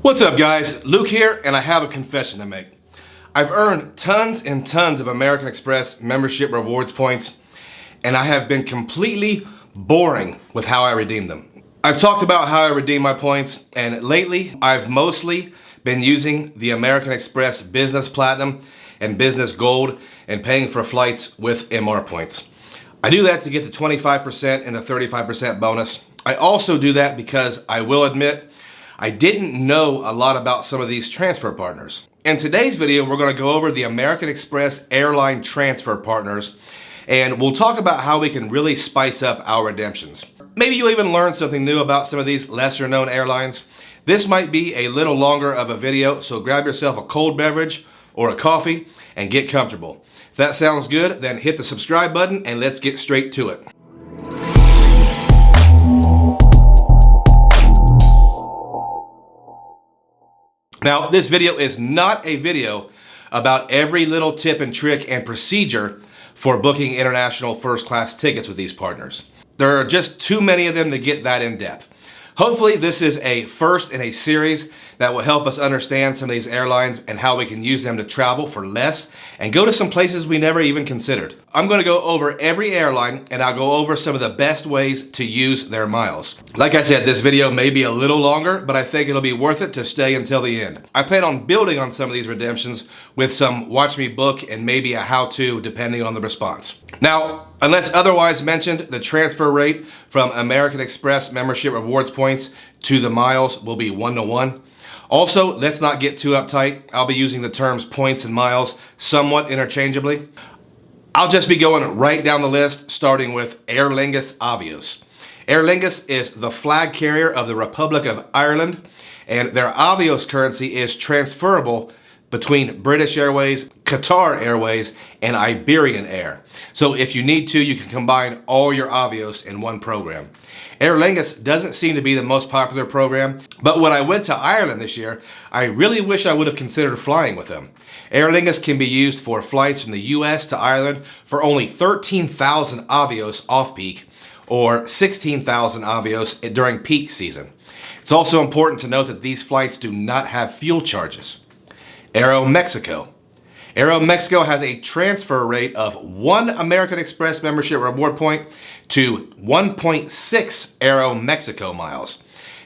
What's up guys, Luke here, and I have a confession to make. I've earned tons and tons of American Express membership rewards points, and I have been completely boring with how I redeem them. I've talked about how I redeem my points, and lately I've mostly been using the American Express Business Platinum and Business Gold and paying for flights with MR points. I do that to get the 25% and the 35% bonus. I also do that because I will admit I didn't know a lot about some of these transfer partners. In today's video, we're going to go over the American Express airline transfer partners, and we'll talk about how we can really spice up our redemptions. Maybe you'll even learn something new about some of these lesser known airlines. This might be a little longer of a video, so grab yourself a cold beverage or a coffee and get comfortable. If that sounds good, then hit the subscribe button and let's get straight to it. Now, this video is not a video about every little tip and trick and procedure for booking international first class tickets with these partners. There are just too many of them to get that in depth. Hopefully this is a first in a series that will help us understand some of these airlines and how we can use them to travel for less and go to some places we never even considered. I'm going to go over every airline, and I'll go over some of the best ways to use their miles. Like I said, this video may be a little longer, but I think it'll be worth it to stay until the end. I plan on building on some of these redemptions with some watch me book and maybe a how-to depending on the response. Now, unless otherwise mentioned, the transfer rate from American Express membership rewards points to the miles will be 1-to-1. Also, let's not get too uptight. I'll be using the terms points and miles somewhat interchangeably. I'll just be going right down the list, starting with Aer Lingus Avios. Aer Lingus is the flag carrier of the Republic of Ireland, and their Avios currency is transferable between British Airways, Qatar Airways, and Iberian Air. So if you need to, you can combine all your Avios in one program. Aer Lingus doesn't seem to be the most popular program, but when I went to Ireland this year, I really wish I would have considered flying with them. Aer Lingus can be used for flights from the US to Ireland for only 13,000 Avios off-peak or 16,000 Avios during peak season. It's also important to note that these flights do not have fuel charges. AeroMexico. AeroMexico has a transfer rate of 1 American Express membership reward point to 1.6 AeroMexico miles.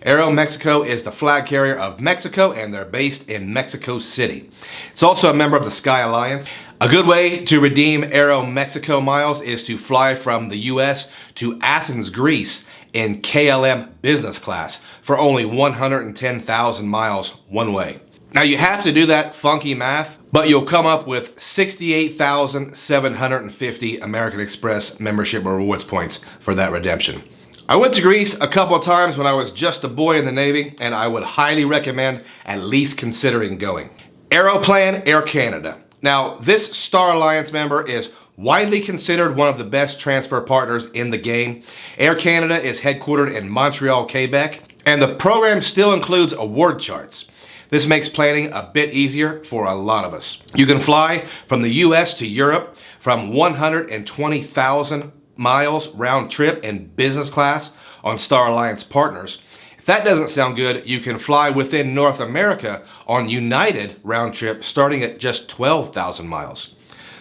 AeroMexico is the flag carrier of Mexico, and they're based in Mexico City. It's also a member of the Sky Alliance. A good way to redeem AeroMexico miles is to fly from the US to Athens, Greece in KLM business class for only 110,000 miles one way. Now you have to do that funky math, but you'll come up with 68,750 American Express membership rewards points for that redemption. I went to Greece a couple of times when I was just a boy in the Navy, and I would highly recommend at least considering going. Aeroplan Air Canada. Now this Star Alliance member is widely considered one of the best transfer partners in the game. Air Canada is headquartered in Montreal, Quebec, and the program still includes award charts. This makes planning a bit easier for a lot of us. You can fly from the US to Europe from 120,000 miles round trip in business class on Star Alliance partners. If that doesn't sound good, you can fly within North America on United round trip starting at just 12,000 miles.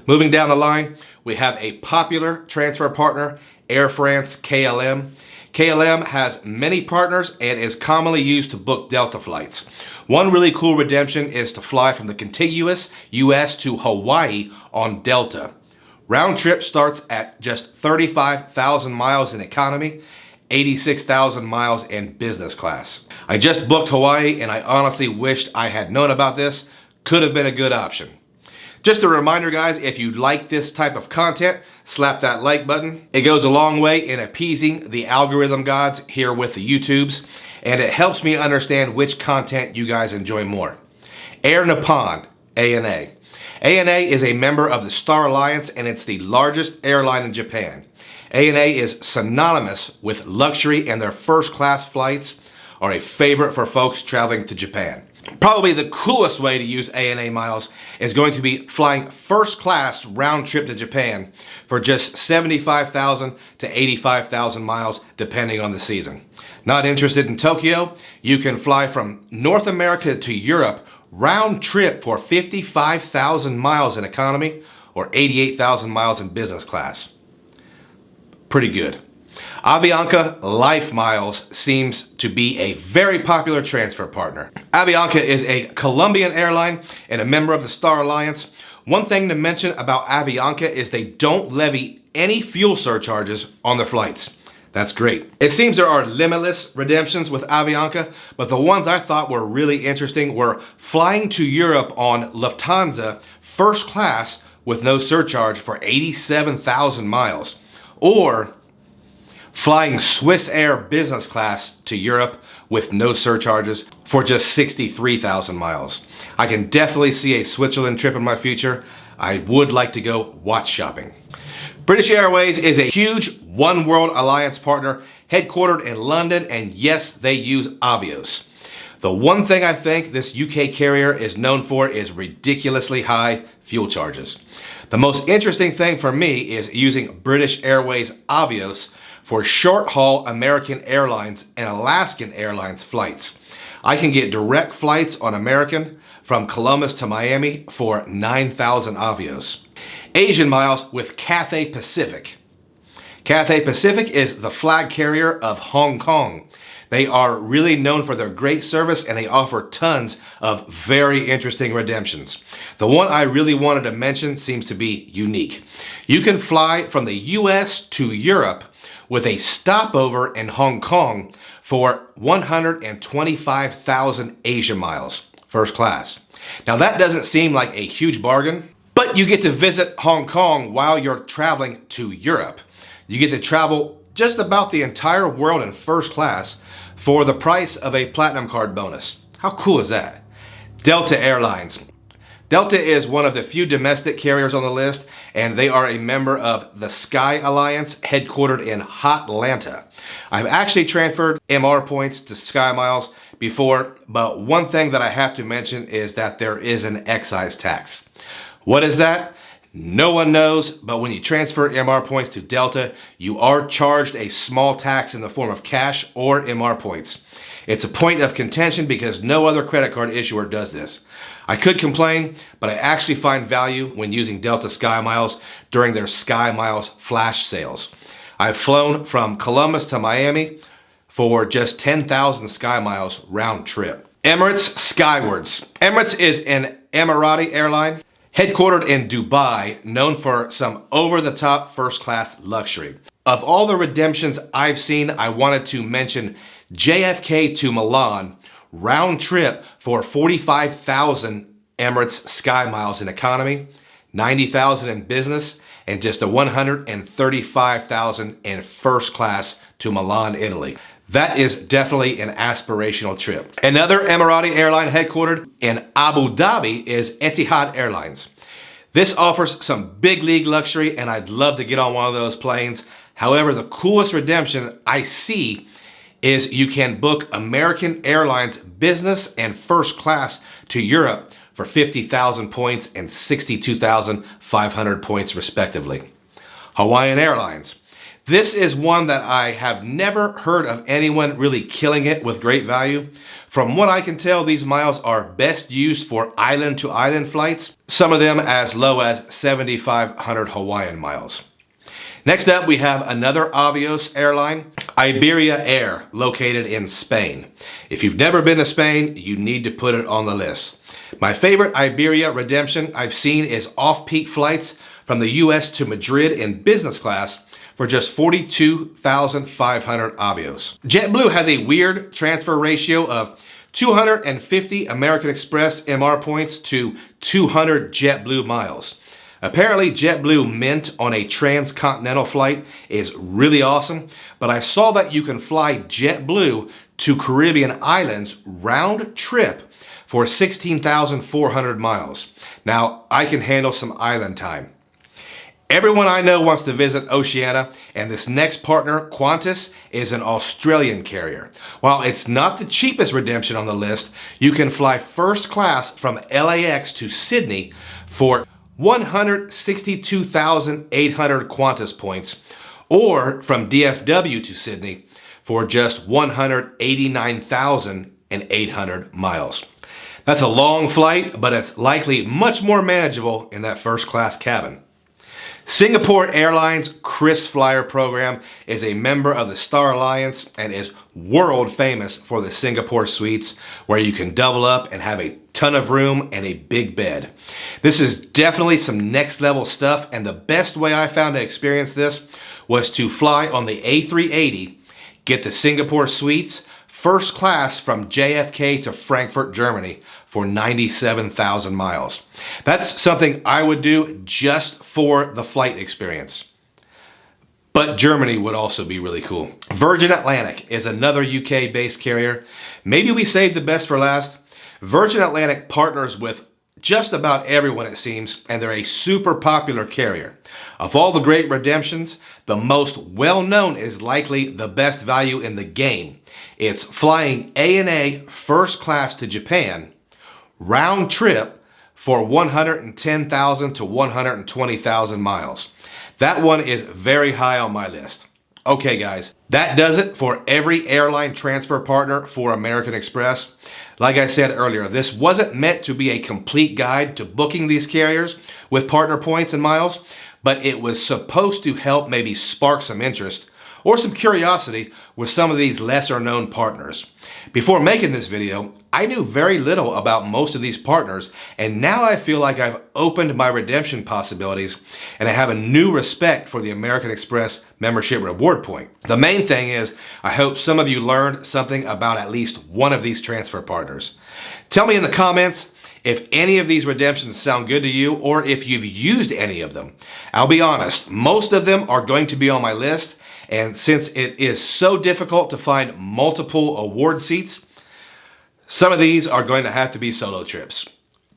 Moving down the line, we have a popular transfer partner, Air France KLM. KLM has many partners and is commonly used to book Delta flights. One really cool redemption is to fly from the contiguous US to Hawaii on Delta. Round trip starts at just 35,000 miles in economy, 86,000 miles in business class. I just booked Hawaii, and I honestly wished I had known about this. Could have been a good option. Just a reminder guys, if you like this type of content, slap that like button. It goes a long way in appeasing the algorithm gods here with the YouTubes, and it helps me understand which content you guys enjoy more. Air Nippon, ANA. ANA is a member of the Star Alliance, and it's the largest airline in Japan. ANA is synonymous with luxury, and their first class flights are a favorite for folks traveling to Japan. Probably the coolest way to use ANA miles is going to be flying first class round trip to Japan for just 75,000 to 85,000 miles depending on the season. Not interested in Tokyo? You can fly from North America to Europe round trip for 55,000 miles in economy or 88,000 miles in business class. Pretty good. Avianca Life Miles seems to be a very popular transfer partner. Avianca is a Colombian airline and a member of the Star Alliance. One thing to mention about Avianca is they don't levy any fuel surcharges on their flights. That's great. It seems there are limitless redemptions with Avianca, but the ones I thought were really interesting were flying to Europe on Lufthansa first class with no surcharge for 87,000 miles, or flying Swiss Air business class to Europe with no surcharges for just 63,000 miles. I can definitely see a Switzerland trip in my future. I would like to go watch shopping. British Airways is a huge One World Alliance partner headquartered in London, and yes, they use Avios. The one thing I think this UK carrier is known for is ridiculously high fuel charges. The most interesting thing for me is using British Airways Avios for short-haul American Airlines and Alaskan Airlines flights. I can get direct flights on American from Columbus to Miami for 9,000 Avios. Asian miles with Cathay Pacific. Cathay Pacific is the flag carrier of Hong Kong. They are really known for their great service and they offer tons of very interesting redemptions. The one I really wanted to mention seems to be unique. You can fly from the US to Europe with a stopover in Hong Kong for 125,000 Asia miles, first class. Now that doesn't seem like a huge bargain, but you get to visit Hong Kong while you're traveling to Europe. You get to travel just about the entire world in first class for the price of a Platinum Card bonus. How cool is that? Delta Airlines. Delta is one of the few domestic carriers on the list, and they are a member of the Sky Alliance headquartered in Hotlanta. I've actually transferred MR points to Sky Miles before, but one thing that I have to mention is that there is an excise tax. What is that? No one knows, but when you transfer MR points to Delta, you are charged a small tax in the form of cash or MR points. It's a point of contention because no other credit card issuer does this. I could complain, but I actually find value when using Delta Sky Miles during their Sky Miles flash sales. I've flown from Columbus to Miami for just 10,000 Sky Miles round trip. Emirates Skywards. Emirates is an Emirati airline headquartered in Dubai, known for some over-the-top first-class luxury. Of all the redemptions I've seen, I wanted to mention JFK to Milan, round trip for 45,000 Emirates Sky Miles in economy, 90,000 in business, and just a 135,000 in first class to Milan, Italy. That is definitely an aspirational trip. Another Emirati airline headquartered in Abu Dhabi is Etihad Airlines. This offers some big league luxury and I'd love to get on one of those planes. However, the coolest redemption I see is you can book American Airlines business and first class to Europe for 50,000 points and 62,500 points respectively. Hawaiian Airlines. This is one that I have never heard of anyone really killing it with great value. From what I can tell, these miles are best used for island to island flights, some of them as low as 7,500 Hawaiian miles. Next up, we have another Avios airline, Iberia Air, located in Spain. If you've never been to Spain, you need to put it on the list. My favorite Iberia redemption I've seen is off-peak flights from the US to Madrid in business class for just 42,500 Avios. JetBlue has a weird transfer ratio of 250 American Express MR points to 200 JetBlue miles. Apparently JetBlue Mint on a transcontinental flight is really awesome, but I saw that you can fly JetBlue to Caribbean islands round trip for 16,400 miles. Now, I can handle some island time. Everyone I know wants to visit Oceania, and this next partner, Qantas, is an Australian carrier. While it's not the cheapest redemption on the list, you can fly first class from LAX to Sydney for 162,800 Qantas points, or from DFW to Sydney for just 189,800 miles. That's a long flight, but it's likely much more manageable in that first class cabin. Singapore Airlines KrisFlyer program is a member of the Star Alliance and is world famous for the Singapore suites, where you can double up and have a ton of room and a big bed. This is definitely some next level stuff, and the best way I found to experience this was to fly on the A380, get the Singapore suites, first class from JFK to Frankfurt, Germany for 97,000 miles. That's something I would do just for the flight experience. But Germany would also be really cool. Virgin Atlantic is another UK-based carrier. Maybe we saved the best for last. Virgin Atlantic partners with just about everyone, it seems, and they're a super popular carrier. Of all the great redemptions, the most well-known is likely the best value in the game. It's flying ANA first class to Japan, round trip, for 110,000 to 120,000 miles. That one is very high on my list. Okay guys, that does it for every airline transfer partner for American Express. Like I said earlier, this wasn't meant to be a complete guide to booking these carriers with partner points and miles, but it was supposed to help maybe spark some interest or some curiosity with some of these lesser known partners. Before making this video, I knew very little about most of these partners, and now I feel like I've opened my redemption possibilities and I have a new respect for the American Express membership reward point. The main thing is, I hope some of you learned something about at least one of these transfer partners. Tell me in the comments if any of these redemptions sound good to you, or if you've used any of them. I'll be honest, most of them are going to be on my list, and since it is so difficult to find multiple award seats, some of these are going to have to be solo trips.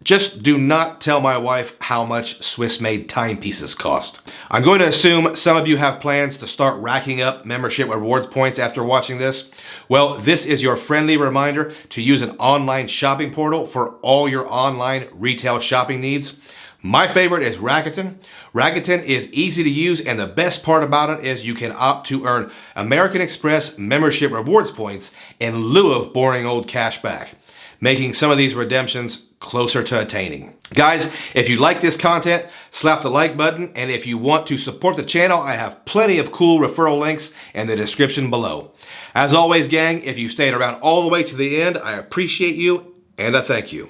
Just do not tell my wife how much Swiss-made timepieces cost. I'm going to assume some of you have plans to start racking up membership rewards points after watching this. Well, this is your friendly reminder to use an online shopping portal for all your online retail shopping needs. My favorite is Rakuten. Rakuten is easy to use, and the best part about it is you can opt to earn American Express membership rewards points in lieu of boring old cash back, making some of these redemptions closer to attaining. Guys, if you like this content, slap the like button, and if you want to support the channel, I have plenty of cool referral links in the description below. As always, gang, if you stayed around all the way to the end, I appreciate you and I thank you.